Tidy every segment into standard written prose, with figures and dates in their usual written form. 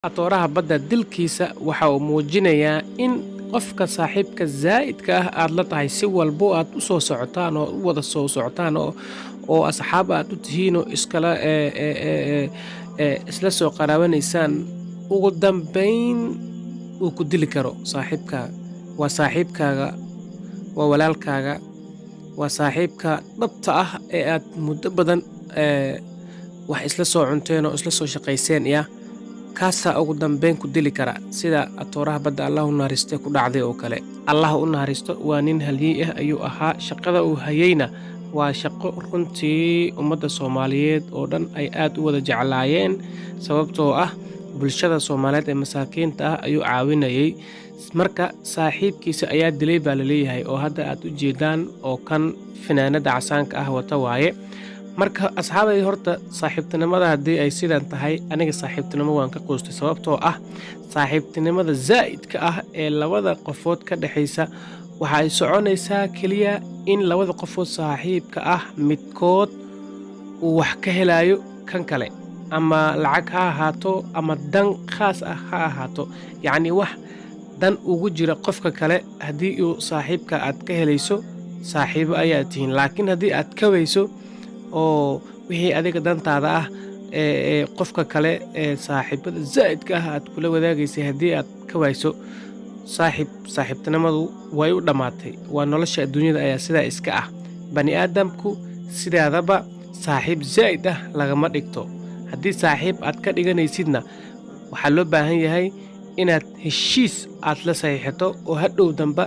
Atooraha badda dilkiisa waxa uu muujinayaa in qofka saaxiibka zaa'idka ah aad la tahay si walbo aad u soo socotaan oo u wada soo socotaan oo asxaab aad u tihiin oo isla soo qaraabanaysaan ugu dambayn uu ku dili karo saaxiibkaaga. Waa saaxiibkaaga, waa walaalkaaga, waa saaxiibka dhabta ah ee aad muddo badan wax isla soo cunteen oo isla soo shaqayseen kaasaa ugu dambayn ku dili kara sida atooraha badda Allah u naxariistay ku dhacday oo kale. Allah u naxariisto waa nin halyeey ah ayuu ahaa, shaqada uu hayayna waa shaqo runtii ummadda Soomaaliyeed oo dhan ay aad u wada jeclaayeen sababtoo ah bulshada Soomaaliyeed ee masaakiinta ah ayuu caawinayay. Marka saaxiibkiisa ayaa dilay baa la leeyahay oo hadda aad u jeedaan oo kan fanaanada casaanka ah wata waaye. Marka asxaabay horta saaxiibtinimada haddii ay sidan tahay aniga saaxiibtinimo waan ka qoostay sababtoo ah saaxiibtinimada zaa'idka ah ee labada qofood ka dhaxaysa waxa ay soconaysaa kaliya in labada qofood saaxiibka ah midkood uu wax ka helayo kan kale ama lacag ha ahaato ama dan khaas ah ha ahaato yacni wax dan ugu jira qofka kale haddii uu saaxiibka aad ka helayso saaxiibo ayaa tihiin laakiin haddii aad ka weyso oo wixii adiga dantaada ah qofka kale ee saaxiibada zaa'idka ah aad kula wadaagaysay haddii aad ka wayso saaxiibtinimadu way u dhammaatay. Waa nolosha adduunyada ayaa sidaa iska ah. Bani aadamku sidaadaba saaxiib zaa'id ah lagama dhigto. Haddii saaxiib aad ka dhiganaysidna waxaa loo baahan yahay inaad heshiis aad la saxiixato oo hadhow damba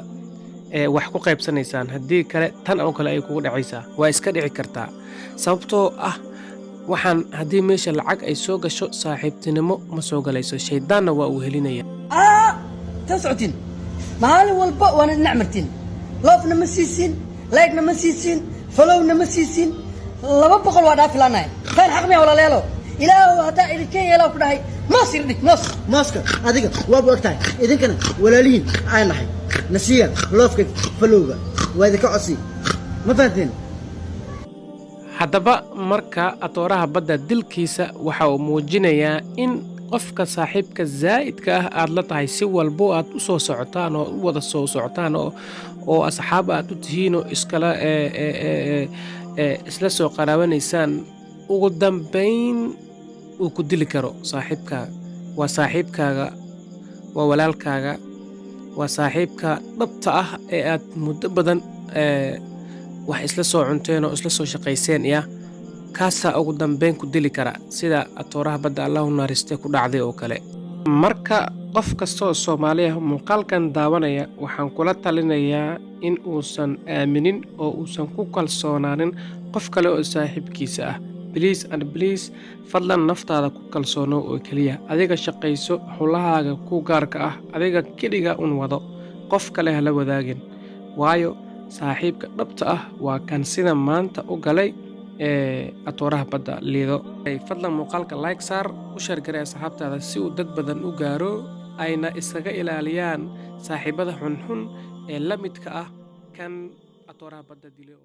wax ku qaybsanaysaan haddii kale tan oo kale ay kugu dhacaysaa waa iska dhici kartaa sababtoo ah waxaan haddii meesha lacag ay soo gasho saaxiibtinimo ma soo galayso shaydaanna waa uu helinaya tasoctin maalin walba waana dhinac martin loofna ma siisin laygna ma siisin falowna ma siisin 200 waa dhaafilaanay khayr xaq miya walaaleelo ilaahu haddaa idinkan yeelaa ku dhahay moos irdhig mooska adiga waad ogtahay idinkana walaalihiin ay nahay nasiya loofka falowga waa idinka codsi ma fahanteen. Haddaba marka atooraha badda dilkiisa waxa uu muujinayaa in qofka saaxiibka zaa'idka ah aad la tahay si walbo aad u soo socotaan oo u wada soo socotaan oo asxaab aad u tihiin oo isla soo qaraabanaysaan ugu dambayn uu ku dili karo saaxiibkaaga. Waa saaxiibkaaga, waa walaalkaaga, waa saaxiibka dhabta ah ee aad muddo badan wax isla soo cunteen oo isla soo shaqayseen kaasaa ugu dambayn ku dili kara sida atooraha badda Allah u naxariistay ku dhacday oo kale. Marka qof kastoo Soomaali ah muuqaalkan daawanaya waxaan kula talinayaa in uusan aaminin oo uusan ku kalsoonaanin qof kale oo saaxiibkiisa ah. Please fadlan naftaada ku kalsoonow oo kaliya adiga shaqayso hawlahaaga ku gaarka ah adiga keliga un wado qof kale hala wadaagin waayo saaxiibka dhabta ah waa kan sida maanta u galay atooraha badda liido. Fadlan muuqaalka like saar u share garee asxaabtaada si uu dad badan u gaaro ayna isaga ilaaliyaan saaxiibada xunxun ee la midka ah kan atooraha badda dilay.